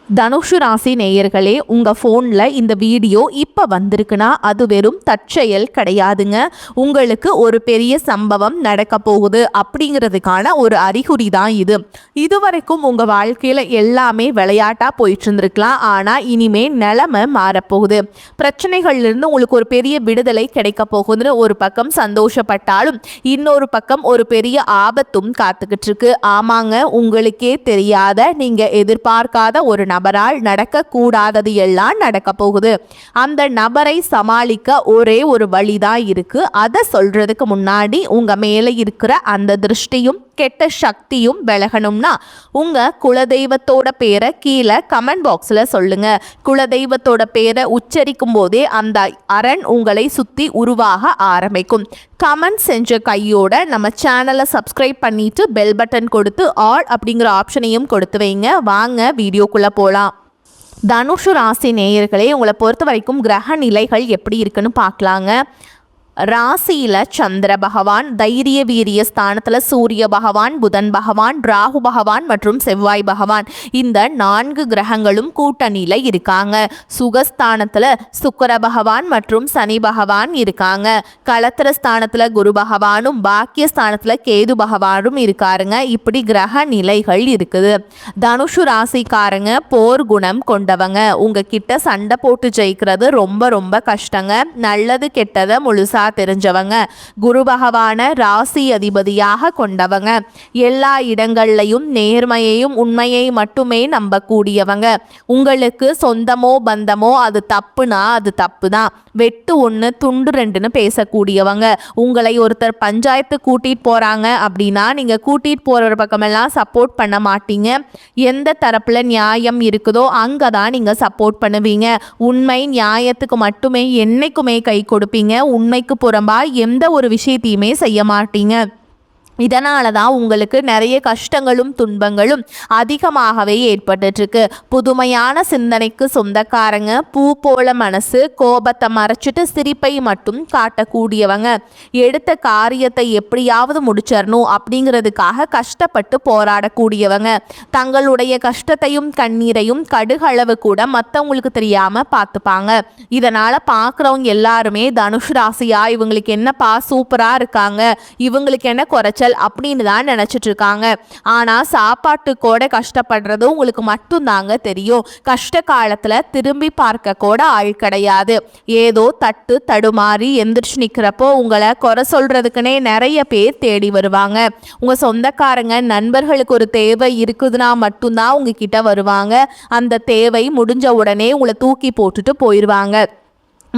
தனுஷு ராசி நேயர்களே, உங்கள் ஃபோனில் இந்த வீடியோ இப்போ வந்திருக்குன்னா அது வெறும் தற்செயல் கிடையாதுங்க. உங்களுக்கு ஒரு பெரிய சம்பவம் நடக்க போகுது அப்படிங்கிறதுக்கான ஒரு அறிகுறி தான் இது. இதுவரைக்கும் உங்கள் வாழ்க்கையில் எல்லாமே விளையாட்டாக போயிட்டு இருந்திருக்கலாம். ஆனால் இனிமே நிலைமை மாறப்போகுது. பிரச்சனைகள்லேருந்து உங்களுக்கு ஒரு பெரிய விடுதலை கிடைக்க போகுதுன்னு ஒரு பக்கம் சந்தோஷப்பட்டாலும் இன்னொரு பக்கம் ஒரு பெரிய ஆபத்தும் காத்துக்கிட்டு இருக்கு. ஆமாங்க, உங்களுக்கே தெரியாத, நீங்கள் எதிர்பார்க்காத ஒரு நபரால் நடக்கக்கூடாதது எல்லாம் நடக்க போகுது. அந்த நபரை சமாளிக்க ஒரே ஒரு வழிதான் இருக்கு. அதை சொல்றதுக்கு முன்னாடி உங்க மேல இருக்கிற அந்த திருஷ்டியும் கெட்ட சக்தியும் விலகணும்னா உங்க குலதெய்வத்தோட பேரை கீழே கமெண்ட் பாக்ஸ்ல சொல்லுங்க. குலதெய்வத்தோட பேரை உச்சரிக்கும் போதே அந்த அரண் உங்களை சுத்தி உருவாக ஆரம்பிக்கும். கமெண்ட் செஞ்ச கையோட நம்ம சேனலை சப்ஸ்கிரைப் பண்ணிட்டு பெல் பட்டன் கொடுத்து ஆல் அப்படிங்கிற ஆப்ஷனையும் கொடுத்து வைங்க. வாங்க வீடியோக்குள்ள போலாம். தனுஷு ராசி நேயர்களே, உங்களை பொறுத்த வரைக்கும் கிரக நிலைகள் எப்படி இருக்குன்னு பார்க்கலாங்க. ராசியில் சந்திர பகவான், தைரிய வீரிய ஸ்தானத்தில் சூரிய பகவான், புதன் பகவான், ராகு பகவான் மற்றும் செவ்வாய் பகவான், இந்த 4 கிரகங்களும் கூட்டணியில் இருக்காங்க. சுகஸ்தானத்தில் சுக்கிர பகவான் மற்றும் சனி பகவான் இருக்காங்க. களத்திர ஸ்தானத்தில் குரு பகவானும் பாக்கிய ஸ்தானத்தில் கேது பகவானும் இருக்காருங்க. இப்படி கிரக நிலைகள் இருக்குது. தனுஷு ராசிக்காரங்க போர் குணம் கொண்டவங்க. உங்ககிட்ட சண்டை போட்டு ஜெயிக்கிறது ரொம்ப ரொம்ப கஷ்டங்க. நல்லது கெட்டதை முழுசா தெரிஞ்சவங்க. குரு பகவான ராசி அதிபதியாக கொண்டவங்க. எல்லா இடங்கள்லையும் நேர்மையையும் உண்மையை மட்டுமே நம்பக்கூடியவங்க. உங்களுக்கு சொந்தமோ பந்தமோ அது தப்புனா அது தப்பு தான். வெட்டு 1 துண்டு 2ன்னு பேசக்கூடியவங்க. உங்களை ஒருத்தர் பஞ்சாயத்து கூட்டிட்டு போறாங்க அப்படின்னா நீங்க கூட்டிட்டு போற பக்கமெல்லாம் சப்போர்ட் பண்ண மாட்டீங்க. எந்த தரப்புல நியாயம் இருக்குதோ அங்கதான் நீங்க சப்போர்ட் பண்ணுவீங்க. உண்மை நியாயத்துக்கு மட்டுமே என்னைக்குமே கை கொடுப்பீங்க. உண்மைக்கு புறம்பா எந்த ஒரு விஷயத்தையுமே செய்ய மாட்டீங்க. இதனால தான் உங்களுக்கு நிறைய கஷ்டங்களும் துன்பங்களும் அதிகமாகவே ஏற்பட்டுருக்கு. புதுமையான சிந்தனைக்கு சொந்தக்காரங்க. பூ போல மனசு. கோபத்தை மறைச்சிட்டு சிரிப்பை மட்டும் காட்டக்கூடியவங்க. எடுத்த காரியத்தை எப்படியாவது முடிச்சிடணும் அப்படிங்கிறதுக்காக கஷ்டப்பட்டு போராடக்கூடியவங்க. தங்களுடைய கஷ்டத்தையும் கண்ணீரையும் கடுகளவு கூட மற்றவங்களுக்கு தெரியாமல் பார்த்துப்பாங்க. இதனால் பார்க்குறவங்க எல்லாருமே தனுஷு ராசியா, இவங்களுக்கு என்னப்பா சூப்பராக இருக்காங்க, இவங்களுக்கு என்ன குறைச்சல் அப்படின்னு தான் நினைச்சிட்டு இருக்காங்க. ஆனா சாப்பாட்டு கூட கஷ்டப்படுறது உங்களுக்கு மட்டும் தாங்க தெரியும். கஷ்ட காலத்துல திரும்பி பார்க்க கூட ஆள் கிடையாது. ஏதோ தட்டு தடுமாறி எந்திரிச்சு நிக்கிறப்போ உங்களை குறை சொல்றதுக்குன்னே நிறைய பேர் தேடி வருவாங்க. உங்க சொந்தக்காரங்க நண்பர்களுக்கு ஒரு தேவை இருக்குதுன்னா மட்டும்தான் உங்ககிட்ட வருவாங்க. அந்த தேவை முடிஞ்ச உடனே உங்களை தூக்கி போட்டுட்டு போயிடுவாங்க.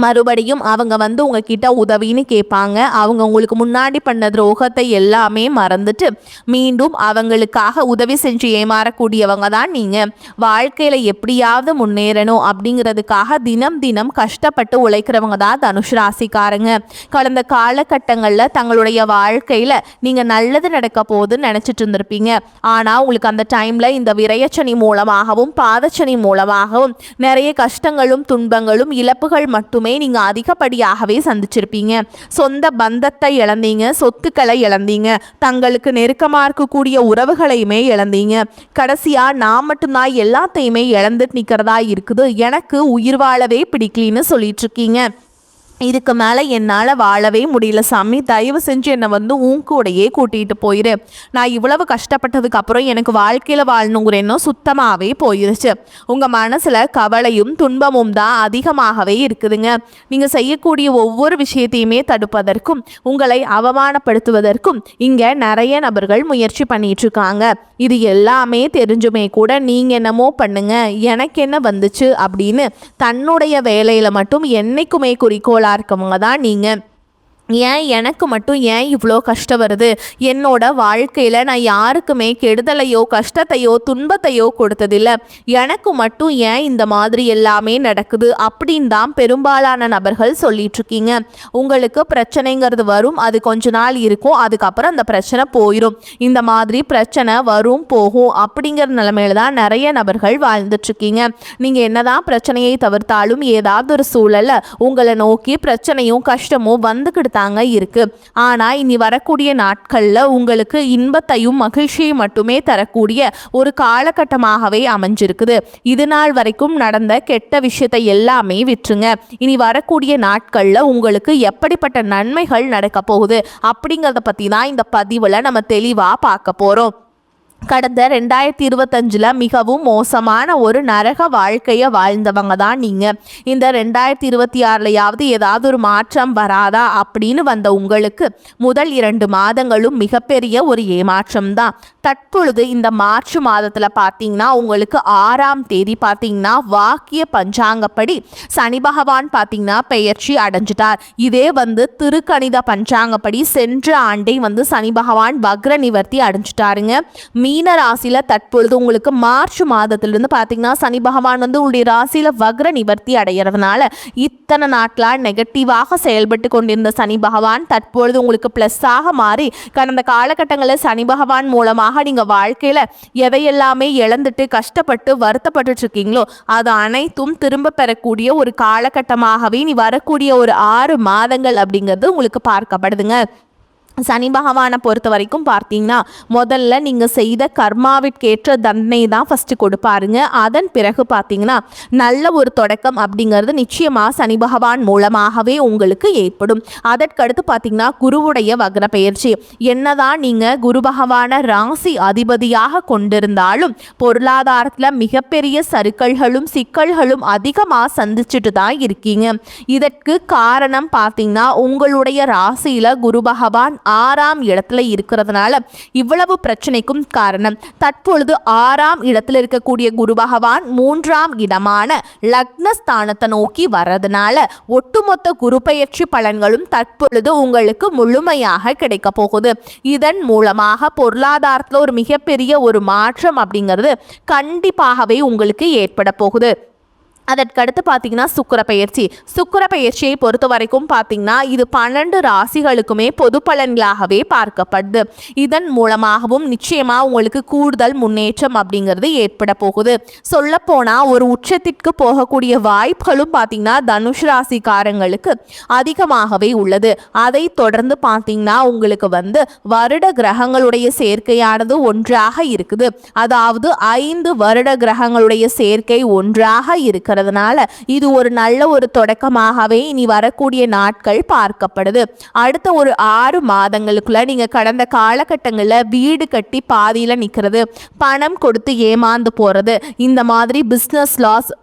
மறுபடியும் அவங்க வந்து உங்ககிட்ட உதவின்னு கேட்பாங்க. அவங்க உங்களுக்கு முன்னாடி பண்ண துரோகத்தை எல்லாமே மறந்துட்டு மீண்டும் அவங்களுக்காக உதவி செஞ்சு ஏமாறக்கூடியவங்க தான் நீங்கள். வாழ்க்கையில் எப்படியாவது முன்னேறணும் அப்படிங்கிறதுக்காக தினம் தினம் கஷ்டப்பட்டு உழைக்கிறவங்க தான் தனுஷ் ராசிக்காரங்க. கடந்த காலகட்டங்களில் தங்களுடைய வாழ்க்கையில் நீங்கள் நல்லது நடக்க போகுதுன்னு நினச்சிட்டு இருந்திருப்பீங்க. ஆனால் உங்களுக்கு அந்த டைமில் இந்த விரயச்சனி மூலமாகவும் பாதச்சனி மூலமாகவும் நிறைய கஷ்டங்களும் துன்பங்களும் இழப்புகள் மட்டுமே நீங்க அதிகப்படியாகவே சந்திச்சிருப்பீங்க. சொந்த பந்தத்தை இழந்தீங்க, சொத்துக்களை இழந்தீங்க, தங்களுக்கு நெருக்கமா இருக்கக்கூடிய உறவுகளையுமே இழந்தீங்க. கடைசியா நான் மட்டும்தான் எல்லாத்தையுமே இழந்துட்டு நிக்கிறதா இருக்குது, எனக்கு உயிர் வாழவே பிடிக்கலன்னு சொல்லிட்டு இருக்கீங்க. இதுக்கு மேலே என்னால் வாழவே முடியல சாமி, தயவு செஞ்சு என்னை வந்து உன் கூடையே கூட்டிகிட்டு போயிரு. நான் இவ்வளவு கஷ்டப்பட்டதுக்கு அப்புறம் எனக்கு வாழ்க்கையில் வாழணுங்கிற எண்ணம் சுத்தமாகவே போயிருச்சு. உங்கள் மனசில் கவலையும் துன்பமும் தான் அதிகமாகவே இருக்குதுங்க. நீங்கள் செய்யக்கூடிய ஒவ்வொரு விஷயத்தையுமே தடுப்பதற்கும் உங்களை அவமானப்படுத்துவதற்கும் இங்கே நிறைய நபர்கள் முயற்சி பண்ணிகிட்ருக்காங்க. இது எல்லாமே தெரிஞ்சுமே கூட நீங்கள் என்னமோ பண்ணுங்க, எனக்கு என்ன வந்துச்சு அப்படின்னு தன்னுடைய வேலையில் மட்டும் என்னைக்குமே குறிக்கோள் இருக்கவங்க தான் நீங்கள். ஏன் எனக்கு மட்டும் ஏன் இவ்வளோ கஷ்டம் வருது, என்னோட வாழ்க்கையில் நான் யாருக்குமே கெடுதலையோ கஷ்டத்தையோ துன்பத்தையோ கொடுத்ததில்லை, எனக்கு மட்டும் ஏன் இந்த மாதிரி எல்லாமே நடக்குது அப்படின்னு தான் பெரும்பாலான நபர்கள் சொல்லிகிட்ருக்கீங்க. உங்களுக்கு பிரச்சனைங்கிறது வரும், அது கொஞ்ச நாள் இருக்கும், அதுக்கப்புறம் அந்த பிரச்சனை போயிடும். இந்த மாதிரி பிரச்சனை வரும் போகும் அப்படிங்கிற நிலைமையில தான் நிறைய நபர்கள் வாழ்ந்துட்டுருக்கீங்க. நீங்கள் என்னதான் பிரச்சனையை தவிர்த்தாலும் ஏதாவது ஒரு சூழலில் உங்களை நோக்கி பிரச்சனையும் கஷ்டமும் வந்துக்கிட்டு தாங்க இருக்கு. ஆனா இனி வரக்கூடிய நாட்கள்ல உங்களுக்கு இன்பத்தையும் மகிழ்ச்சியை மட்டுமே தரக்கூடிய ஒரு காலகட்டமாகவே அமைஞ்சிருக்குது. இது நாள் வரைக்கும் நடந்த கெட்ட விஷயத்தை எல்லாமே விட்டுருங்க. இனி வரக்கூடிய நாட்கள்ல உங்களுக்கு எப்படிப்பட்ட நன்மைகள் நடக்க போகுது அப்படிங்கிறத பத்தி தான் இந்த பதிவுல நம்ம தெளிவா பார்க்க போறோம். கடந்த 2025 மிகவும் மோசமான ஒரு நரக வாழ்க்கையை வாழ்ந்தவங்க தான் நீங்கள். இந்த 2026 ஏதாவது ஒரு மாற்றம் வராதா அப்படின்னு வந்த உங்களுக்கு முதல் 2 மாதங்களும் மிகப்பெரிய ஒரு ஏமாற்றம் தான். தற்பொழுது இந்த மார்ச் மாதத்தில் பார்த்தீங்கன்னா உங்களுக்கு 6ஆம் தேதி பார்த்தீங்கன்னா வாக்கிய பஞ்சாங்கப்படி சனி பகவான் பார்த்தீங்கன்னா பெயர்ச்சி அடைஞ்சிட்டார். இதே திருக்கணித பஞ்சாங்கப்படி சென்ற ஆண்டை சனி பகவான் வக்ர நிவர்த்தி அடைஞ்சிட்டாருங்க. மீன ராசியில் தற்பொழுது உங்களுக்கு மார்ச் மாதத்திலிருந்து பார்த்தீங்கன்னா சனி பகவான் உங்களுடைய ராசியில் வக்ர நிவர்த்தி அடைகிறதுனால இத்தனை நாட்களாக நெகட்டிவாக செயல்பட்டு கொண்டிருந்த சனி பகவான் தற்பொழுது உங்களுக்கு ப்ளஸ்ஸாக மாறி கடந்த காலகட்டங்களில் சனி பகவான் மூலமாக நீங்கள் வாழ்க்கையில் எதையெல்லாமே இழந்துட்டு கஷ்டப்பட்டு வருத்தப்பட்டு இருக்கீங்களோ அது அனைத்தும் திரும்ப பெறக்கூடிய ஒரு காலகட்டமாகவே நீ வரக்கூடிய ஒரு 6 மாதங்கள் அப்படிங்கிறது உங்களுக்கு பார்க்கப்படுதுங்க. சனி பகவானை பொறுத்த வரைக்கும் பார்த்தீங்கன்னா முதல்ல நீங்கள் செய்த கர்மாவிற்கேற்ற தண்டனை தான் ஃபஸ்ட்டு கொடுப்பாருங்க. அதன் பிறகு பார்த்தீங்கன்னா நல்ல ஒரு தொடக்கம் அப்படிங்கிறது நிச்சயமாக சனி பகவான் மூலமாகவே உங்களுக்கு ஏற்படும். அதற்கடுத்து பார்த்தீங்கன்னா குருவுடைய வக்ர பெயர்ச்சி. என்னதான் நீங்கள் குரு பகவான ராசி அதிபதியாக கொண்டிருந்தாலும் பொருளாதாரத்தில் மிகப்பெரிய சறுக்கல்களும் சிக்கல்களும் அதிகமாக சந்திச்சுட்டு தான் இருக்கீங்க. இதற்கு காரணம் பார்த்தீங்கன்னா உங்களுடைய ராசியில் குரு பகவான் 6ஆம் இடத்துல இருக்கிறதுனால இவ்வளவு பிரச்சனைக்கும் காரணம். தற்பொழுது 6ஆம் இடத்துல இருக்கக்கூடிய குரு பகவான் 3ஆம் இடமான லக்னஸ்தானத்தை நோக்கி வர்றதுனால ஒட்டுமொத்த குரு பெயர்ச்சி பலன்களும் தற்பொழுது உங்களுக்கு முழுமையாக கிடைக்க போகுது. இதன் மூலமாக பொருளாதாரத்தில் ஒரு மிகப்பெரிய ஒரு மாற்றம் அப்படிங்கிறது கண்டிப்பாகவே உங்களுக்கு ஏற்பட போகுது. அதற்கடுத்து பார்த்தீங்கன்னா சுக்கிர பயிற்சியை பொறுத்த வரைக்கும் பார்த்தீங்கன்னா இது 12 ராசிகளுக்குமே பொது பலன்களாகவே பார்க்கப்படுது. இதன் மூலமாகவும் நிச்சயமாக உங்களுக்கு கூடுதல் முன்னேற்றம் அப்படிங்கிறது ஏற்பட போகுது. சொல்லப்போனால் ஒரு உச்சத்திற்கு போகக்கூடிய வாய்ப்புகளும் பார்த்தீங்கன்னா தனுஷ் ராசிக்காரங்களுக்கு அதிகமாகவே உள்ளது. அதை தொடர்ந்து பார்த்தீங்கன்னா உங்களுக்கு வருட கிரகங்களுடைய சேர்க்கையானது ஒன்றாக இருக்குது. அதாவது 5 வருட கிரகங்களுடைய சேர்க்கை ஒன்றாக இருக்கிறது. இது ஒரு நல்ல ஒரு தொடக்கமாகவே இனி வரக்கூடிய நாட்கள் பார்க்கப்படுது. அடுத்த ஒரு 6 மாதங்களுக்குள்ள நீங்க கடந்த காலகட்டங்களில் வீடு கட்டி பாதியில நிற்கிறது, பணம் கொடுத்து ஏமாந்து போறது, இந்த மாதிரி பிஸ்னஸ் லாஸ்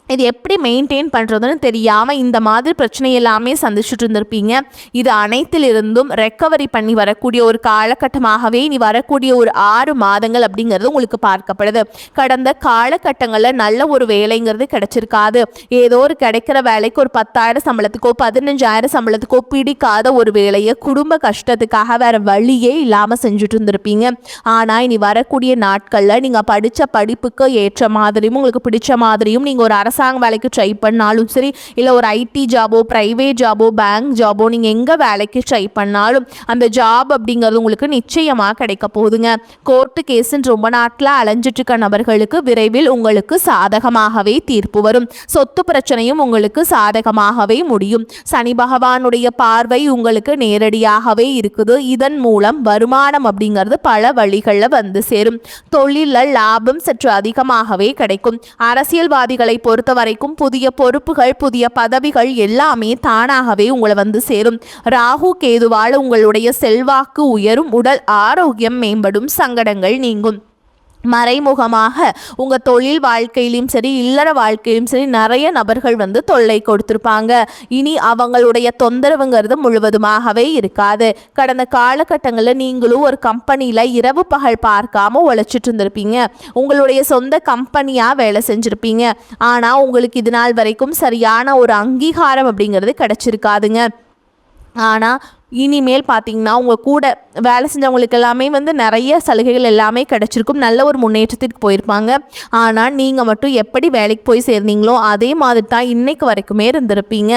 இது எப்படி மெயின்டைன் பண்ணுறதுன்னு தெரியாமல் இந்த மாதிரி பிரச்சனை எல்லாமே சந்திச்சுட்டு இருந்திருப்பீங்க. இது அனைத்திலிருந்தும் ரெக்கவரி பண்ணி வரக்கூடிய ஒரு காலகட்டமாகவே நீ வரக்கூடிய ஒரு 6 மாதங்கள் அப்படிங்கிறது உங்களுக்கு பார்க்கப்படுது. கடந்த காலகட்டங்களில் நல்ல ஒரு வேலைங்கிறது கிடைச்சிருக்காது. ஏதோ ஒரு கிடைக்கிற வேலைக்கு ஒரு 10,000 சம்பளத்துக்கோ 15,000 சம்பளத்துக்கோ பிடிக்காத ஒரு வேலையை குடும்ப கஷ்டத்துக்காக வேற வழியே இல்லாமல் செஞ்சுட்டு இருந்திருப்பீங்க. ஆனால் இனி வரக்கூடிய நாட்களில் நீங்கள் படித்த படிப்புக்கு ஏற்ற மாதிரியும் உங்களுக்கு பிடிச்ச மாதிரியும் நீங்கள் ஒரு அரசாங்க வேலைக்கு ட்ரை பண்ணாலும் சரி, இல்லை ஒரு ஐடி ஜாபோ பிரைவேட் ஜாபோ பேங்க் ஜாபோ நீங்கள் எங்கே வேலைக்கு ட்ரை பண்ணாலும் அந்த ஜாப் அப்படிங்கிறது உங்களுக்கு நிச்சயமாக கிடைக்க போகுதுங்க. கோர்ட்டு கேஸுன்னு ரொம்ப நாட்டில் அலைஞ்சிட்டு இருக்க நபர்களுக்கு விரைவில் உங்களுக்கு சாதகமாகவே தீர்ப்பு வரும். சொத்து பிரச்சனையும் உங்களுக்கு சாதகமாகவே முடியும். சனி பகவானுடைய பார்வை உங்களுக்கு நேரடியாகவே இருக்குது. இதன் மூலம் வருமானம் அப்படிங்கிறது பல வழிகளில் சேரும். தொழிலில் லாபம் சற்று அதிகமாகவே கிடைக்கும். அரசியல்வாதிகளை பொறுத்த வரைக்கும் புதிய பொறுப்புகள் புதிய பதவிகள் எல்லாமே தானாகவே உங்களை சேரும். ராகு கேதுவால் உங்களுடைய செல்வாக்கு உயரும், உடல் ஆரோக்கியம் மேம்படும், சங்கடங்கள் நீங்கும். மறைமுகமாக உங்கள் தொழில் வாழ்க்கையிலும் சரி இல்லற வாழ்க்கையிலும் சரி நிறைய நபர்கள் தொல்லை கொடுத்துருப்பாங்க. இனி அவங்களுடைய தொந்தரவுங்கிறது முழுவதுமாகவே இருக்காது. கடந்த காலகட்டங்களில் நீங்களும் ஒரு கம்பெனியில் இரவு பகல் பார்க்காம உழைச்சிட்டு இருந்திருப்பீங்க. உங்களுடைய சொந்த கம்பெனியாக வேலை செஞ்சுருப்பீங்க. ஆனால் உங்களுக்கு இது நாள் வரைக்கும் சரியான ஒரு அங்கீகாரம் அப்படிங்கிறது கிடைச்சிருக்காதுங்க. ஆனால் இனிமேல் பார்த்தீங்கன்னா உங்கள் கூட வேலை செஞ்சவங்களுக்கு எல்லாமே வந்து நிறைய சலுகைகள் எல்லாமே கிடச்சிருக்கும், நல்ல ஒரு முன்னேற்றத்திற்கு போயிருப்பாங்க. ஆனால் நீங்கள் மட்டும் எப்படி வேலைக்கு போய் சேர்ந்தீங்களோ அதே மாதிரி தான் இன்னைக்கு வரைக்குமே இருந்திருப்பீங்க.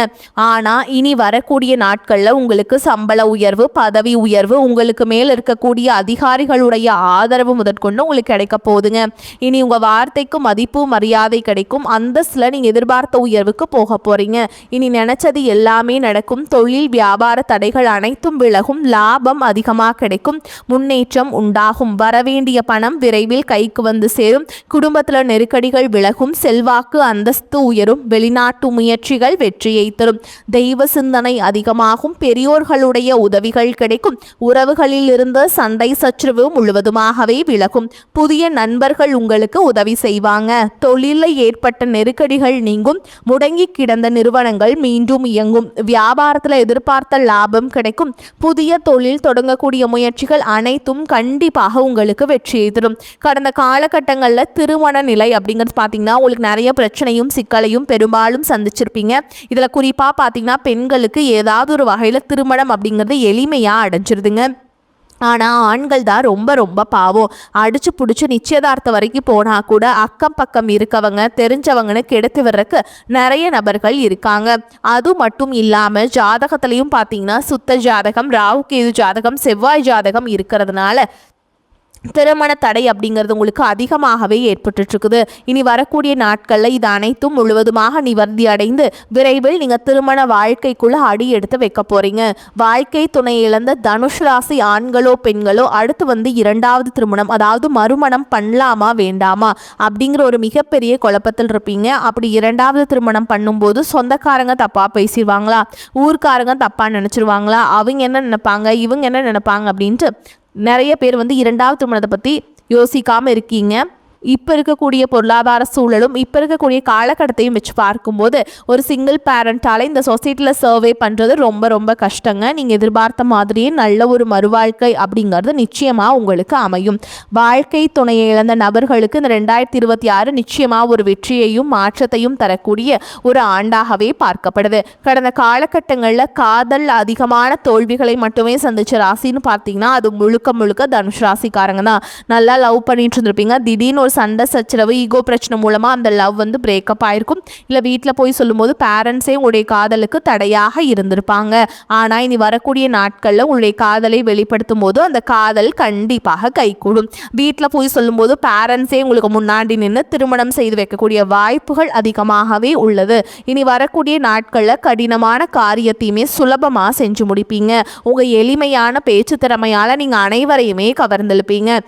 ஆனால் இனி வரக்கூடிய நாட்களில் உங்களுக்கு சம்பள உயர்வு, பதவி உயர்வு, உங்களுக்கு மேல் இருக்கக்கூடிய அதிகாரிகளுடைய ஆதரவு முதற்கொண்டு உங்களுக்கு கிடைக்க போகுதுங்க. இனி உங்கள் வார்த்தைக்கு மதிப்பு மரியாதை கிடைக்கும், அந்தஸ்தில் நீங்கள் எதிர்பார்த்த உயர்வுக்கு போக போகிறீங்க. இனி நினச்சது எல்லாமே நடக்கும், தொழில் வியாபார தடைகள் அனைத்தும் விலகும், லாபம் அதிகமாக கிடைக்கும், முன்னேற்றம் உண்டாகும், வரவேண்டிய பணம் விரைவில் கைக்கு வந்து சேரும், குடும்பத்தில் நெருக்கடிகள் விலகும், செல்வாக்கு அந்தஸ்து உயரும், வெளிநாட்டு முயற்சிகள் வெற்றியை தரும், தெய்வ சிந்தனை அதிகமாகும், பெரியோர்களுடைய உதவிகள் கிடைக்கும், உறவுகளில் இருந்து சண்டை சச்சரவு முழுவதுமாகவே விலகும், புதிய நண்பர்கள் உங்களுக்கு உதவி செய்வாங்க, தொழிலில் ஏற்பட்ட நெருக்கடிகள் நீங்கும், முடங்கி கிடந்த நிறுவனங்கள் மீண்டும் இயங்கும், வியாபாரத்தில் எதிர்பார்த்த லாபம் கிடைக்கும், புதிய தொழில் தொடங்கக்கூடிய முயற்சிகள் அனைத்தும் கண்டிப்பாக உங்களுக்கு வெற்றியை தரும். கடந்த காலகட்டங்களில் திருமண நிலை அப்படிங்கிறது பார்த்தீங்கன்னா உங்களுக்கு நிறைய பிரச்சனையும் சிக்கலையும் பெரும்பாலும் சந்திச்சிருப்பீங்க. இதில் குறிப்பாக பார்த்தீங்கன்னா பெண்களுக்கு ஏதாவது ஒரு வகையில் திருமணம் அப்படிங்கிறது எளிமையாக அடைஞ்சிருதுங்க. ஆனால் ஆண்கள் தான் ரொம்ப ரொம்ப பாவம், அடிச்சு பிடிச்சி நிச்சயதார்த்தம் வரைக்கும் போனால் கூட அக்கம் பக்கம் இருக்கவங்க தெரிஞ்சவங்கன்னு கெடுத்து வர்றதுக்கு நிறைய நபர்கள் இருக்காங்க. அது மட்டும் இல்லாமல் ஜாதகத்துலேயும் பார்த்தீங்கன்னா சுத்த ஜாதகம், ராகு கேது ஜாதகம், செவ்வாய் ஜாதகம் இருக்கிறதுனால திருமண தடை அப்படிங்கிறது உங்களுக்கு அதிகமாகவே ஏற்பட்டுருக்குது. இனி வரக்கூடிய நாட்களில் இது அனைத்தும் முழுவதுமாக நிவர்த்தி அடைந்து விரைவில் நீங்கள் திருமண வாழ்க்கைக்குள்ளே அடி எடுத்து வைக்க போகிறீங்க. வாழ்க்கை துணை இழந்த தனுஷ் ராசி ஆண்களோ பெண்களோ அடுத்து வந்து இரண்டாவது திருமணம், அதாவது மறுமணம் பண்ணலாமா வேண்டாமா அப்படிங்கிற ஒரு மிகப்பெரிய குழப்பத்தில் இருப்பீங்க. அப்படி இரண்டாவது திருமணம் பண்ணும்போது சொந்தக்காரங்க தப்பாக பேசிடுவாங்களா, ஊர்க்காரங்க தப்பாக நினச்சிருவாங்களா, அவங்க என்ன நினைப்பாங்க, இவங்க என்ன நினைப்பாங்க அப்படின்ட்டு நிறைய பேர் வந்து இரண்டாவது திருமணத்தை பற்றி யோசிக்காமல் இருக்கீங்க. இப்போ இருக்கக்கூடிய பொருளாதார சூழலும் இப்போ இருக்கக்கூடிய காலகட்டத்தையும் வச்சு பார்க்கும்போது ஒரு சிங்கிள் பேரண்ட்டால் இந்த சொசைட்டியில் சர்வே பண்ணுறது ரொம்ப ரொம்ப கஷ்டங்க. நீங்கள் எதிர்பார்த்த மாதிரியே நல்ல ஒரு மறுவாழ்க்கை அப்படிங்கிறது நிச்சயமாக உங்களுக்கு அமையும். வாழ்க்கை துணையை இழந்த நபர்களுக்கு இந்த 2026 நிச்சயமாக ஒரு வெற்றியையும் மாற்றத்தையும் தரக்கூடிய ஒரு ஆண்டாகவே பார்க்கப்படுது. கடந்த காலகட்டங்களில் காதல் அதிகமான தோல்விகளை மட்டுமே சந்திச்ச ராசின்னு பார்த்தீங்கன்னா அது முழுக்க முழுக்க தனுஷ் ராசிக்காரங்க தான். நல்லா லவ் பண்ணிட்டு இருந்திருப்பீங்க, திடீர்னு சண்டை சச்சரவு ஈகோ பிரச்சனை மூலமாக அந்த லவ் வந்து பிரேக்கப் ஆயிருக்கும். இல்லை வீட்டில் போய் சொல்லும்போது பேரண்ட்ஸே உங்களுடைய காதலுக்கு தடையாக இருந்திருப்பாங்க. ஆனால் இனி வரக்கூடிய நாட்களில் உங்களுடைய காதலை வெளிப்படுத்தும் போது அந்த காதல் கண்டிப்பாக கைகூடும். வீட்டில் போய் சொல்லும்போது பேரண்ட்ஸே உங்களுக்கு முன்னாடி நின்று திருமணம் செய்து வைக்கக்கூடிய வாய்ப்புகள் அதிகமாகவே உள்ளது. இனி வரக்கூடிய நாட்களில் கடினமான காரியத்தையுமே சுலபமாக செஞ்சு முடிப்பீங்க. உங்கள் எளிமையான பேச்சு திறமையால் நீங்கள் அனைவரையுமே கவர்ந்தெழுப்பீங்க.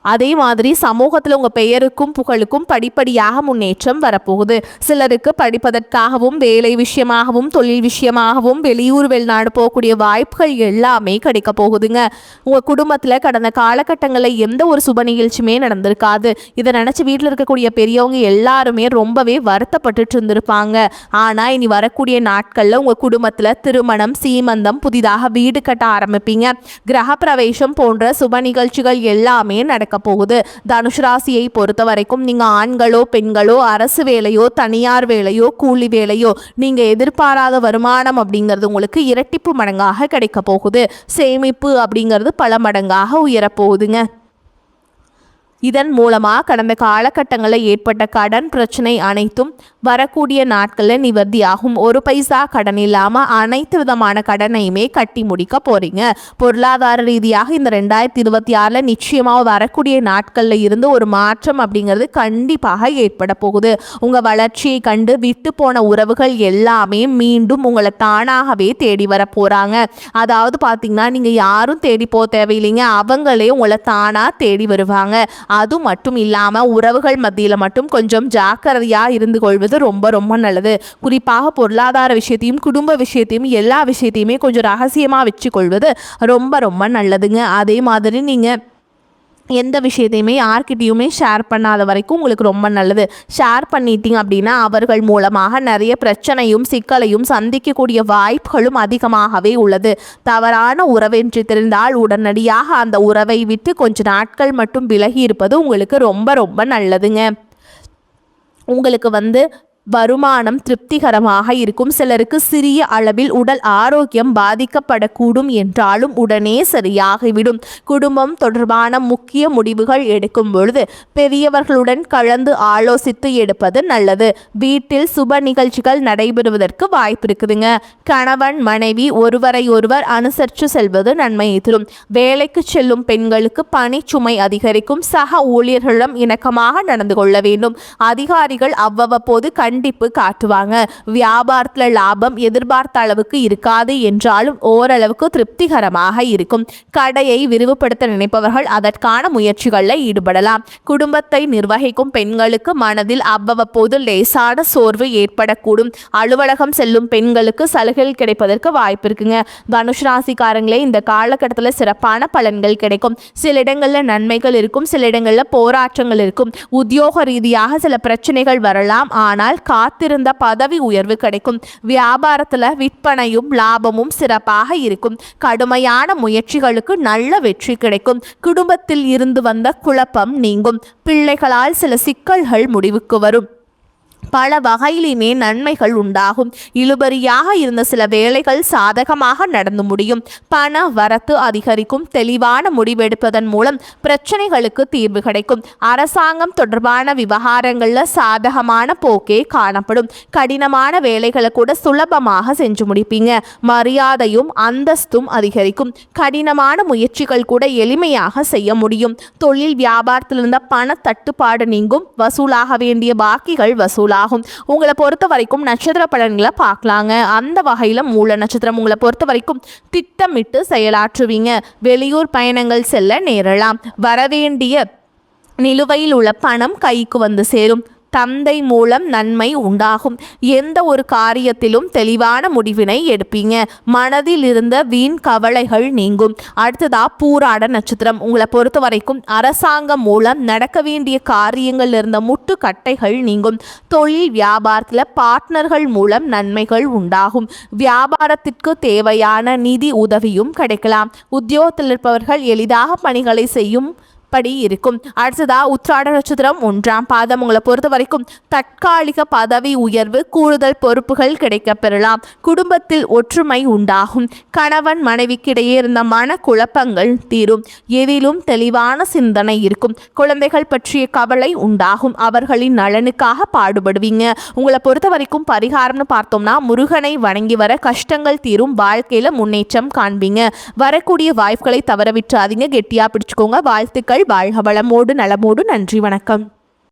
அதே மாதிரி சமூகத்தில் உங்கள் பெயருக்கும் புகழுக்கும் படிப்படியாக முன்னேற்றம் வரப்போகுது. சிலருக்கு படிப்பதற்காகவும் வேலை விஷயமாகவும் தொழில் விஷயமாகவும் வெளியூர் வெளிநாடு போகக்கூடிய வாய்ப்புகள் எல்லாமே கிடைக்க போகுதுங்க. உங்கள் குடும்பத்தில் கடந்த காலகட்டங்களில் எந்த ஒரு சுப நிகழ்ச்சியுமே நடந்திருக்காது. இதை நினச்சி வீட்டில் இருக்கக்கூடிய பெரியவங்க எல்லாருமே ரொம்பவே வருத்தப்பட்டுட்டு இருந்திருப்பாங்க. ஆனால் இனி வரக்கூடிய நாட்களில் உங்கள் குடும்பத்தில் திருமணம், சீமந்தம், புதிதாக வீடு கட்ட ஆரம்பிப்பீங்க. கிரகப்பிரவேசம் போன்ற சுப நிகழ்ச்சிகள் எல்லாமே நடக்க போகுது. தனுஷ் ராசியை பொறுத்த வரைக்கும் நீங்க ஆண்களோ பெண்களோ அரசு வேலையோ தனியார் வேலையோ கூலி வேலையோ நீங்க எதிர்பாராத வருமானம் அப்படிங்கிறது உங்களுக்கு இரட்டிப்பு மடங்காக கிடைக்க போகுது. சேமிப்பு அப்படிங்கிறது பல மடங்காக உயரப்போகுதுங்க. இதன் மூலமாக கடந்த காலகட்டங்களில் ஏற்பட்ட கடன் பிரச்சனை அனைத்தும் வரக்கூடிய நாட்களில் நிவர்த்தியாகும். ஒரு பைசா கடன் இல்லாமல் அனைத்து விதமான கடனையுமே கட்டி முடிக்க போகிறீங்க. பொருளாதார ரீதியாக இந்த 2026 நிச்சயமாக வரக்கூடிய நாட்களில் இருந்து ஒரு மாற்றம் அப்படிங்கிறது கண்டிப்பாக ஏற்பட போகுது. உங்கள் வளர்ச்சியை கண்டு விட்டு போன உறவுகள் எல்லாமே மீண்டும் உங்களை தானாகவே தேடி வர போகிறாங்க. அதாவது பார்த்தீங்கன்னா நீங்கள் யாரும் தேடி போக தேவையில்லைங்க, அவங்களே உங்களை தானாக தேடி வருவாங்க. அது மட்டும் இல்லாமல் உறவுகள் மத்தியில் மட்டும் கொஞ்சம் ஜாக்கிரதையாக இருந்து கொள்வது ரொம்ப ரொம்ப நல்லது. குறிப்பாக பொருளாதார விஷயத்தையும் குடும்ப விஷயத்தையும் எல்லா விஷயத்தையுமே கொஞ்சம் ரகசியமாக வச்சு கொள்வது ரொம்ப ரொம்ப நல்லதுங்க. அதே மாதிரி நீங்கள் எந்த விஷயத்தையுமே யார்கிட்டையுமே ஷேர் பண்ணாத வரைக்கும் உங்களுக்கு ரொம்ப நல்லது. ஷேர் பண்ணிட்டீங்க அப்படின்னா அவர்கள் மூலமாக நிறைய பிரச்சனையும் சிக்கலையும் சந்திக்கக்கூடிய வாய்ப்புகளும் அதிகமாகவே உள்ளது. தவறான உறவென்று தெரிந்தால் உடனடியாக அந்த உறவை விட்டு கொஞ்ச நாட்கள் மட்டும் விலகி இருப்பது உங்களுக்கு ரொம்ப ரொம்ப நல்லதுங்க. உங்களுக்கு வருமானம் திருப்திகரமாக இருக்கும். சிலருக்கு சிறிய அளவில் உடல் ஆரோக்கியம் பாதிக்கப்படக்கூடும் என்றாலும் உடனே சரியாகிவிடும். குடும்பம் தொடர்பான முக்கிய முடிவுகள் எடுக்கும் பொழுது பெரியவர்களுடன் கலந்து ஆலோசித்து எடுப்பது நல்லது. வீட்டில் சுப நிகழ்ச்சிகள் நடைபெறுவதற்கு வாய்ப்பு இருக்குதுங்க. கணவன் மனைவி ஒருவரை ஒருவர் அனுசரித்து செல்வது நன்மையை தரும். வேலைக்கு செல்லும் பெண்களுக்கு பணி சுமை அதிகரிக்கும். சக ஊழியர்களிடம் இணக்கமாக நடந்து கொள்ள வேண்டும். அதிகாரிகள் அவ்வப்போது கண்டிப்பு காட்டுவாங்க. வியாபாரத்தில் லாபம் எதிர்பார்த்த அளவுக்கு இருக்காது என்றாலும் ஓரளவுக்கு திருப்திகரமாக இருக்கும். கடையை விரிவுபடுத்த நினைப்பவர்கள் அதற்கான முயற்சிகளில் ஈடுபடலாம். குடும்பத்தை நிர்வகிக்கும் பெண்களுக்கு மனதில் அவ்வப்போது லேசான சோர்வு ஏற்படக்கூடும். அலுவலகம் செல்லும் பெண்களுக்கு சலுகைகள் கிடைப்பதற்கு வாய்ப்பு இருக்குங்க. தனுஷ் ராசிக்காரங்களே, இந்த காலகட்டத்தில் சிறப்பான பலன்கள் கிடைக்கும். சில இடங்களில் நன்மைகள் இருக்கும், சில இடங்களில் போராட்டங்கள் இருக்கும். உத்தியோக ரீதியாக சில பிரச்சனைகள் வரலாம், ஆனால் காத்திருந்த பதவி உயர்வு கிடைக்கும். வியாபாரத்தில் விற்பனையும் லாபமும் சிறப்பாக இருக்கும். கடுமையான முயற்சிகளுக்கு நல்ல வெற்றி கிடைக்கும். குடும்பத்தில் இருந்து வந்த குழப்பம் நீங்கும். பிள்ளைகளால் சில சிக்கல்கள் முடிவுக்கு வரும். பல வகையிலுமே நன்மைகள் உண்டாகும். இழுபறியாக இருந்த சில வேலைகள் சாதகமாக நடந்து முடியும். பண வரத்து அதிகரிக்கும். தெளிவான முடிவெடுப்பதன் மூலம் பிரச்சனைகளுக்கு தீர்வு கிடைக்கும். அரசாங்கம் தொடர்பான விவகாரங்களில் சாதகமான போக்கே காணப்படும். கடினமான வேலைகளை கூட சுலபமாக செஞ்சு முடிப்பீங்க. மரியாதையும் அந்தஸ்தும் அதிகரிக்கும். கடினமான முயற்சிகள் கூட எளிமையாக செய்ய முடியும். தொழில் வியாபாரத்தில் இருந்த பண தட்டுப்பாடு நீங்கும். வசூலாக வேண்டிய பாக்கிகள் வசூலாகும். உங்களை பொறுத்த வரைக்கும் நட்சத்திர பலன்களை பார்க்கலாங்க. அந்த வகையில் மூல நட்சத்திரம் உங்களை பொறுத்த வரைக்கும் திட்டமிட்டு செயலாற்றுவீங்க. வெளியூர் பயணங்கள் செல்ல நேரலாம். வரவேண்டிய நிலுவையில் உள்ள பணம் கைக்கு வந்து சேரும். தந்தை மூலம் நன்மை உண்டாகும். எந்த ஒரு காரியத்திலும் தெளிவான முடிவினை எடுப்பீங்க. மனதில் இருந்த வீண் கவலைகள் நீங்கும். அடுத்ததா பூராட நட்சத்திரம் உங்களை பொறுத்த வரைக்கும் அரசாங்கம் மூலம் நடக்க வேண்டிய காரியங்கள் இருந்த முட்டுக்கட்டைகள் நீங்கும். தொழில் வியாபாரத்தில் பார்ட்னர்கள் மூலம் நன்மைகள் உண்டாகும். வியாபாரத்திற்கு தேவையான நிதி உதவியும் கிடைக்கலாம். உத்தியோகத்தில் இருப்பவர்கள் எளிதாக பணிகளை செய்யும் படி இருக்கும். அடுத்ததா உத்திராட நட்சத்திரம் 1ஆம் பாதம் உங்களை பொறுத்த வரைக்கும் தற்காலிக பதவி உயர்வு, கூடுதல் பொறுப்புகள் கிடைக்க பெறலாம். குடும்பத்தில் ஒற்றுமை உண்டாகும். கணவன் மனைவிக்கிடையே இருந்த மன குழப்பங்கள் தீரும். எதிலும் தெளிவான சிந்தனை இருக்கும். குழந்தைகள் பற்றிய கவலை உண்டாகும். அவர்களின் நலனுக்காக பாடுபடுவீங்க. உங்களை பொறுத்த வரைக்கும் பரிகாரம்னு பார்த்தோம்னா முருகனை வணங்கி வர கஷ்டங்கள் தீரும். வாழ்க்கையில முன்னேற்றம் காண்பீங்க. வரக்கூடிய வாய்ப்புகளை தவற விட்டுறாதீங்க. கெட்டியா பிடிச்சுக்கோங்க. வாழ்த்துக்கள். வாழ்க வளமோடு நலமோடு. நன்றி, வணக்கம்.